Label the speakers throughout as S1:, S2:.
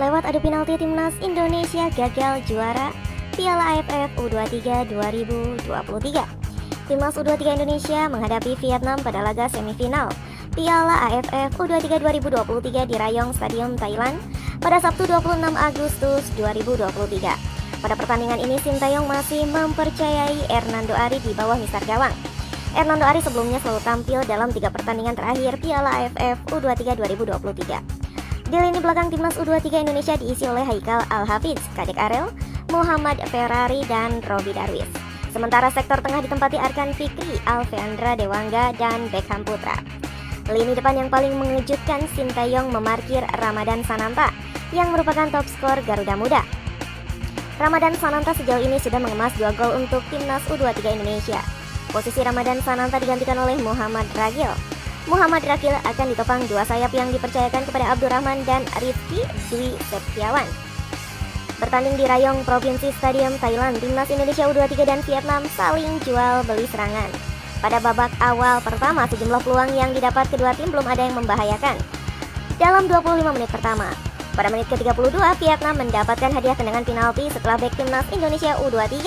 S1: Lewat adu penalti, timnas Indonesia gagal juara Piala AFF U23 2023. Timnas U23 Indonesia menghadapi Vietnam pada laga semifinal Piala AFF U23 2023 di Rayong Stadium, Thailand pada Sabtu 26 Agustus 2023. Pada pertandingan ini, Sintayong masih mempercayai Hernando Ari di bawah mister gawang. Hernando Ari sebelumnya selalu tampil dalam 3 pertandingan terakhir Piala AFF U23 2023. Di lini belakang timnas U23 Indonesia diisi oleh Haikal Al-Hafidz, Kadek Arel, Muhammad Ferrari, dan Robby Darwis. Sementara sektor tengah ditempati Arkan Fikri, Alfeandra Dewangga, dan Beckham Putra. Lini depan yang paling mengejutkan, Sintayong memarkir Ramadan Sananta yang merupakan top skor Garuda Muda. Ramadan Sananta sejauh ini sudah mengemas 2 gol untuk timnas U23 Indonesia. Posisi Ramadan Sananta digantikan oleh Muhammad Ragil. Muhammad Ragil akan ditopang 2 sayap yang dipercayakan kepada Abdurrahman dan Rifki Dwi Septiawan. Bertanding di Rayong Provinsi Stadium, Thailand, timnas Indonesia U23 dan Vietnam saling jual beli serangan. Pada babak awal pertama, sejumlah peluang yang didapat kedua tim belum ada yang membahayakan. Dalam 25 menit pertama, pada menit ke-32, Vietnam mendapatkan hadiah tendangan penalti setelah bek timnas Indonesia U23,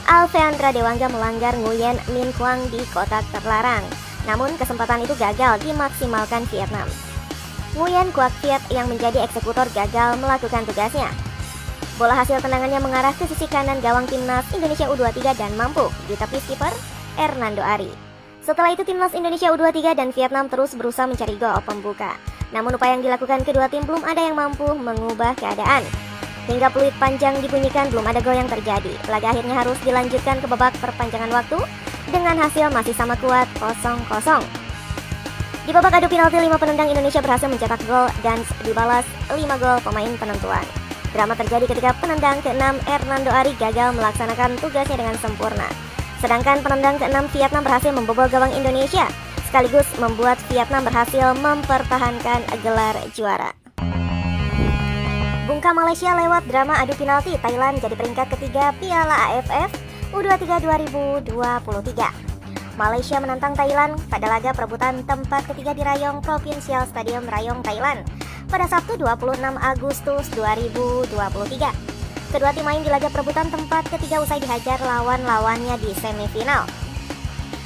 S1: Alfeandra Dewangga, melanggar Nguyen Minh Quang di kotak terlarang. Namun kesempatan itu gagal dimaksimalkan Vietnam. Nguyen Quoc Viet yang menjadi eksekutor gagal melakukan tugasnya. Bola hasil tendangannya mengarah ke sisi kanan gawang timnas Indonesia U23 dan mampu ditepis kiper Hernando Ari. Setelah itu timnas Indonesia U23 dan Vietnam terus berusaha mencari gol pembuka. Namun upaya yang dilakukan kedua tim belum ada yang mampu mengubah keadaan. Hingga peluit panjang dibunyikan, belum ada gol yang terjadi. Laga akhirnya harus dilanjutkan ke babak perpanjangan waktu dengan hasil masih sama kuat 0-0. Di babak adu penalti, 5 penendang Indonesia berhasil mencetak gol dan dibalas 5 gol pemain penentuan. Drama terjadi ketika penendang ke-6 Hernando Ari gagal melaksanakan tugasnya dengan sempurna. Sedangkan penendang ke-6 Vietnam berhasil membobol gawang Indonesia, sekaligus membuat Vietnam berhasil mempertahankan gelar juara. Bungkam Malaysia lewat drama adu penalti, Thailand jadi peringkat ketiga Piala AFF U23 2023. Malaysia menantang Thailand pada laga perebutan tempat ketiga di Rayong Provincial Stadium, Rayong, Thailand pada Sabtu 26 Agustus 2023. Kedua tim main di laga perebutan tempat ketiga usai dihajar lawan-lawannya di semifinal.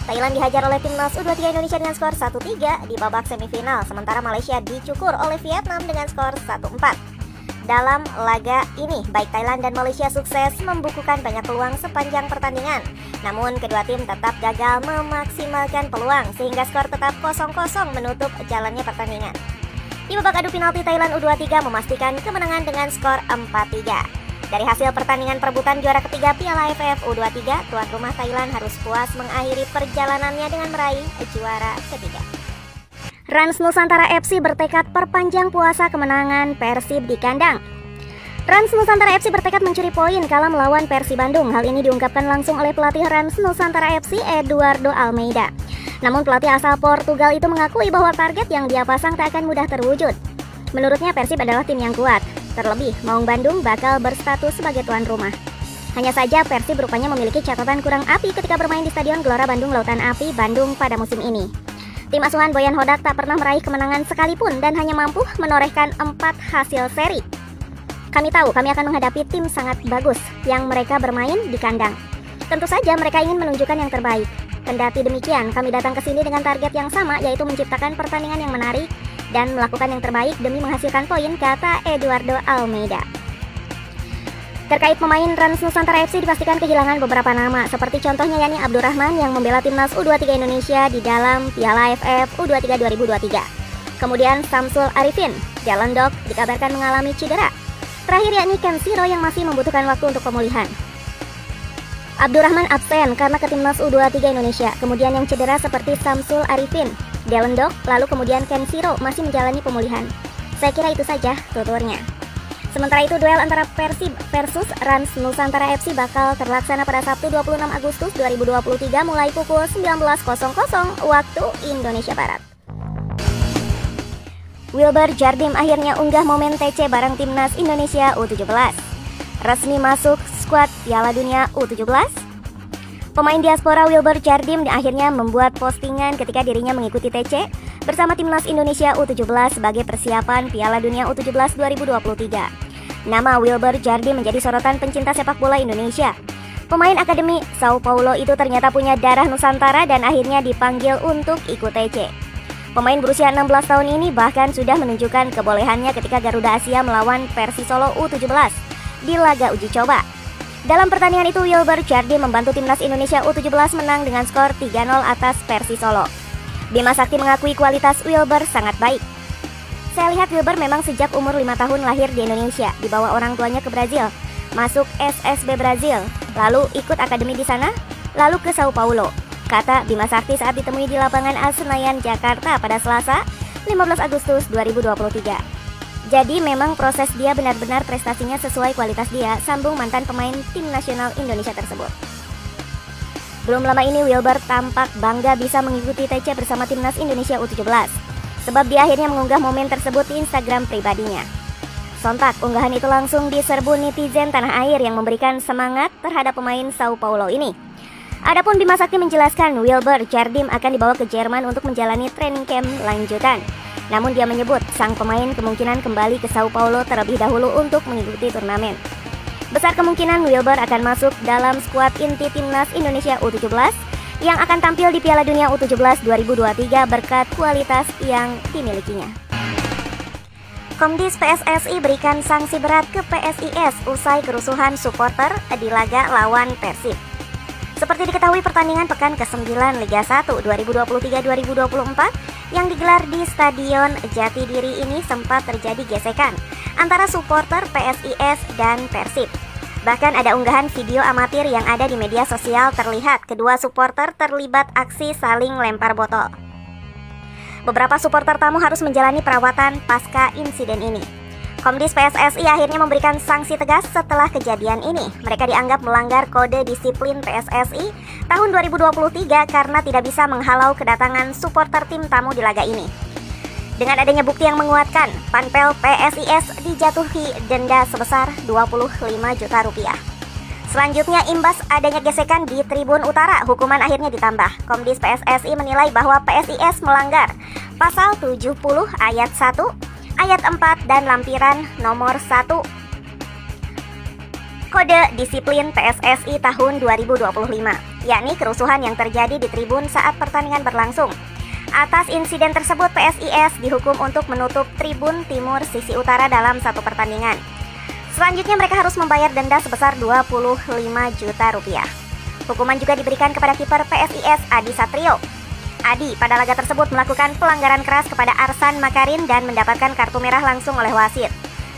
S1: Thailand dihajar oleh timnas U23 Indonesia dengan skor 1-3 di babak semifinal, sementara Malaysia dicukur oleh Vietnam dengan skor 1-4. Dalam laga ini, baik Thailand dan Malaysia sukses membukukan banyak peluang sepanjang pertandingan. Namun kedua tim tetap gagal memaksimalkan peluang sehingga skor tetap 0-0 menutup jalannya pertandingan. Di babak adu penalti, Thailand U23 memastikan kemenangan dengan skor 4-3. Dari hasil pertandingan perebutan juara ketiga Piala AFF U23, tuan rumah Thailand harus puas mengakhiri perjalanannya dengan meraih juara ketiga. Rans Nusantara FC bertekad perpanjang puasa kemenangan Persib di kandang. Rans Nusantara FC bertekad mencuri poin kala melawan Persib Bandung. Hal ini diungkapkan langsung oleh pelatih Rans Nusantara FC, Eduardo Almeida. Namun pelatih asal Portugal itu mengakui bahwa target yang dia pasang tak akan mudah terwujud. Menurutnya Persib adalah tim yang kuat. Terlebih, Maung Bandung bakal berstatus sebagai tuan rumah. Hanya saja Persib rupanya memiliki catatan kurang api ketika bermain di Stadion Gelora Bandung Lautan Api, Bandung pada musim ini. Tim asuhan Boyan Hodak tak pernah meraih kemenangan sekalipun dan hanya mampu menorehkan 4 hasil seri. Kami tahu kami akan menghadapi tim sangat bagus yang mereka bermain di kandang. Tentu saja mereka ingin menunjukkan yang terbaik. Kendati demikian, kami datang ke sini dengan target yang sama, yaitu menciptakan pertandingan yang menarik dan melakukan yang terbaik demi menghasilkan poin, kata Eduardo Almeida. Terkait pemain Rans Nusantara FC dipastikan kehilangan beberapa nama, seperti contohnya Yani Abdurrahman yang membela timnas U23 Indonesia di dalam Piala AFF U23 2023. Kemudian Samsul Arifin, Jalen Dog dikabarkan mengalami cedera. Terakhir yakni Ken Siro yang masih membutuhkan waktu untuk pemulihan. Abdurrahman absen karena ke timnas U23 Indonesia. Kemudian yang cedera seperti Samsul Arifin, Jalen Dog, lalu kemudian Ken Siro masih menjalani pemulihan. Saya kira itu saja tuturnya. Sementara itu, duel antara Persib versus Rans Nusantara FC bakal terlaksana pada Sabtu 26 Agustus 2023 mulai pukul 19.00 waktu Indonesia Barat. Wilber Jardim akhirnya unggah momen TC bareng timnas Indonesia U17. Resmi masuk skuad Piala Dunia U17. Pemain diaspora Wilber Jardim akhirnya membuat postingan ketika dirinya mengikuti TC bersama timnas Indonesia U17 sebagai persiapan Piala Dunia U17 2023. Nama Wilber Jardim menjadi sorotan pencinta sepak bola Indonesia. Pemain akademi Sao Paulo itu ternyata punya darah Nusantara dan akhirnya dipanggil untuk ikut TC. Pemain berusia 16 tahun ini bahkan sudah menunjukkan kebolehannya ketika Garuda Asia melawan Persisolo U17 di laga uji coba. Dalam pertandingan itu, Wilber Jardim membantu timnas Indonesia U17 menang dengan skor 3-0 atas Persisolo. Bima Sakti mengakui kualitas Wilber sangat baik. Saya lihat Wilber memang sejak umur 5 tahun lahir di Indonesia, dibawa orang tuanya ke Brazil, masuk SSB Brazil, lalu ikut akademi di sana, lalu ke Sao Paulo, kata Bima Sakti saat ditemui di lapangan AS Senayan, Jakarta pada Selasa, 15 Agustus 2023. Jadi memang proses dia benar-benar prestasinya sesuai kualitas dia, sambung mantan pemain tim nasional Indonesia tersebut. Belum lama ini Wilber tampak bangga bisa mengikuti TC bersama timnas Indonesia U17, sebab dia akhirnya mengunggah momen tersebut di Instagram pribadinya. Sontak, unggahan itu langsung diserbu netizen tanah air yang memberikan semangat terhadap pemain Sao Paulo ini. Adapun Bima Sakti menjelaskan Wilber Jardim akan dibawa ke Jerman untuk menjalani training camp lanjutan. Namun dia menyebut sang pemain kemungkinan kembali ke Sao Paulo terlebih dahulu untuk mengikuti turnamen. Besar kemungkinan Wilber akan masuk dalam skuad inti timnas Indonesia U17 yang akan tampil di Piala Dunia U17 2023 berkat kualitas yang dimilikinya. Komdis PSSI berikan sanksi berat ke PSIS usai kerusuhan supporter di laga lawan Persib. Seperti diketahui, pertandingan pekan ke-9 Liga 1 2023-2024 yang digelar di Stadion Jatidiri ini sempat terjadi gesekan antara supporter PSIS dan Persib. Bahkan ada unggahan video amatir yang ada di media sosial terlihat kedua supporter terlibat aksi saling lempar botol. Beberapa supporter tamu harus menjalani perawatan pasca insiden ini. Komdis PSSI akhirnya memberikan sanksi tegas setelah kejadian ini. Mereka dianggap melanggar kode disiplin PSSI tahun 2023 karena tidak bisa menghalau kedatangan supporter tim tamu di laga ini. Dengan adanya bukti yang menguatkan, Panpel PSIS dijatuhi denda sebesar 25 juta rupiah. Selanjutnya, imbas adanya gesekan di Tribun Utara, hukuman akhirnya ditambah. Komdis PSSI menilai bahwa PSIS melanggar pasal 70 ayat 1, ayat 4 dan lampiran nomor 1 Kode Disiplin PSSI tahun 2025, yakni kerusuhan yang terjadi di tribun saat pertandingan berlangsung. Atas insiden tersebut, PSIS dihukum untuk menutup tribun timur sisi utara dalam satu pertandingan. Selanjutnya mereka harus membayar denda sebesar 25 juta rupiah. Hukuman juga diberikan kepada kiper PSIS Adi Satrio. Adi pada laga tersebut melakukan pelanggaran keras kepada Arsan Makarin dan mendapatkan kartu merah langsung oleh wasit.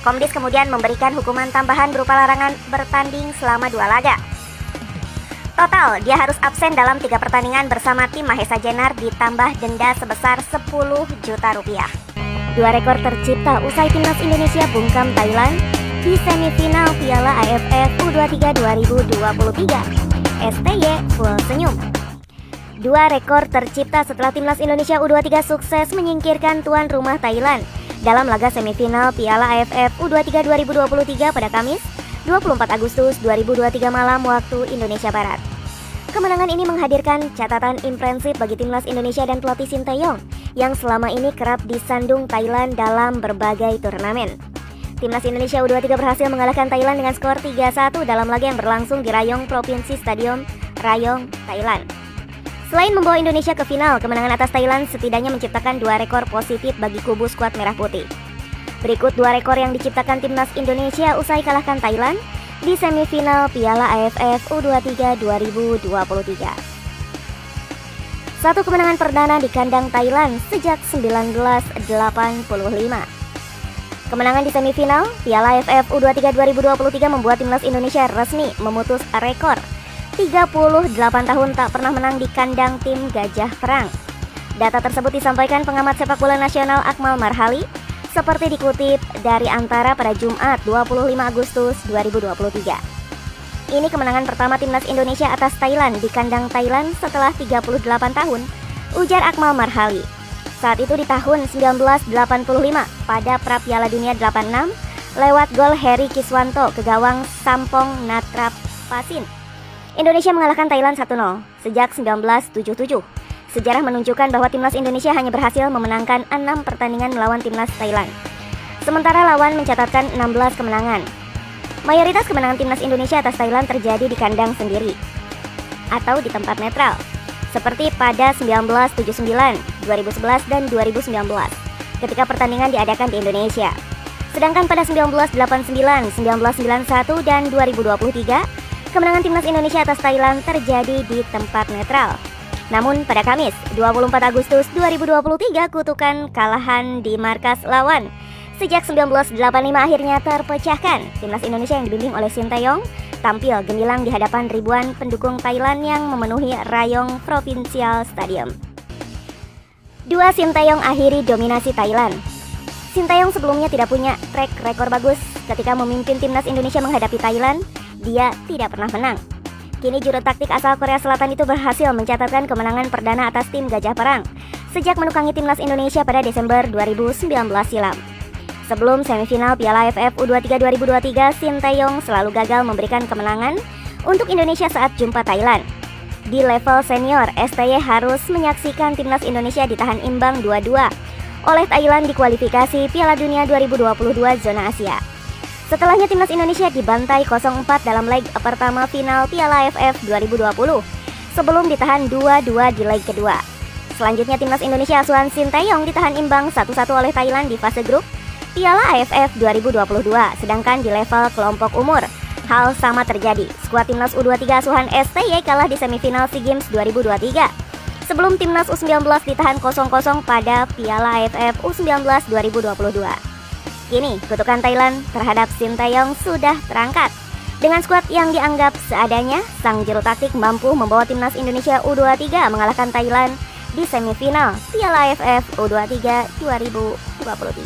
S1: Komdis kemudian memberikan hukuman tambahan berupa larangan bertanding selama 2 laga. Total, dia harus absen dalam 3 pertandingan bersama tim Mahesa Jenar ditambah denda sebesar 10 juta rupiah. 2 rekor tercipta usai timnas Indonesia bungkam Thailand di semifinal Piala AFF U23 2023. STY full senyum. 2 rekor tercipta setelah timnas Indonesia U23 sukses menyingkirkan tuan rumah Thailand dalam laga semifinal Piala AFF U23 2023 pada Kamis 24 Agustus 2023 malam waktu Indonesia Barat. Kemenangan ini menghadirkan catatan impresif bagi timnas Indonesia dan pelatih Sinteyong yang selama ini kerap disandung Thailand dalam berbagai turnamen. Timnas Indonesia U23 berhasil mengalahkan Thailand dengan skor 3-1 dalam laga yang berlangsung di Rayong Provinsi Stadium Rayong, Thailand. Selain membawa Indonesia ke final, kemenangan atas Thailand setidaknya menciptakan 2 rekor positif bagi kubu skuad Merah Putih. Berikut 2 rekor yang diciptakan timnas Indonesia usai kalahkan Thailand di semifinal Piala AFF U23 2023. 1 kemenangan perdana di kandang Thailand sejak 1985. Kemenangan di semifinal Piala AFF U23 2023 membuat timnas Indonesia resmi memutus rekor 38 tahun tak pernah menang di kandang tim Gajah Perang. Data tersebut disampaikan pengamat sepak bola nasional Akmal Marhali seperti dikutip dari Antara pada Jumat 25 Agustus 2023. Ini kemenangan pertama timnas Indonesia atas Thailand di kandang Thailand setelah 38 tahun, ujar Akmal Marhali. Saat itu di tahun 1985 pada Pra-Piala Dunia 86 lewat gol Heri Kiswanto ke gawang Sampong Natrapasin. Indonesia mengalahkan Thailand 1-0 sejak 1977. Sejarah menunjukkan bahwa timnas Indonesia hanya berhasil memenangkan 6 pertandingan melawan timnas Thailand. sementara lawan mencatatkan 16 kemenangan. Mayoritas kemenangan timnas Indonesia atas Thailand terjadi di kandang sendiri atau di tempat netral, seperti pada 1979, 2011, dan 2019 ketika pertandingan diadakan di Indonesia. Sedangkan pada 1989, 1991, dan 2023, kemenangan timnas Indonesia atas Thailand terjadi di tempat netral. Namun pada Kamis, 24 Agustus 2023, kutukan kalahan di markas lawan. Sejak 1985 akhirnya terpecahkan. Timnas Indonesia yang dibimbing oleh Sinteyong tampil gemilang di hadapan ribuan pendukung Thailand yang memenuhi Rayong Provincial Stadium. Sinteyong akhiri dominasi Thailand. Sinteyong sebelumnya tidak punya track rekor bagus ketika memimpin timnas Indonesia menghadapi Thailand. Dia tidak pernah menang. Kini juru taktik asal Korea Selatan itu berhasil mencatatkan kemenangan perdana atas tim Gajah Perang sejak menukangi timnas Indonesia pada Desember 2019 silam. Sebelum semifinal Piala AFF U23 2023, Sinteyong selalu gagal memberikan kemenangan untuk Indonesia saat jumpa Thailand. Di level senior, STY harus menyaksikan timnas Indonesia ditahan imbang 2-2 oleh Thailand di kualifikasi Piala Dunia 2022 zona Asia. Setelahnya timnas Indonesia dibantai 0-4 dalam leg pertama final Piala AFF 2020 sebelum ditahan 2-2 di leg kedua. Selanjutnya timnas Indonesia asuhan Sinteyong ditahan imbang 1-1 oleh Thailand di fase grup Piala AFF 2022. Sedangkan di level kelompok umur, hal sama terjadi. Skuad timnas U23 asuhan STY kalah di semifinal SEA Games 2023 sebelum timnas U19 ditahan 0-0 pada Piala AFF U19 2022. Kini, kutukan Thailand terhadap Sinteyong sudah terangkat. Dengan skuad yang dianggap seadanya, sang juru taktik mampu membawa timnas Indonesia U23 mengalahkan Thailand di semifinal Piala AFF U23 2023.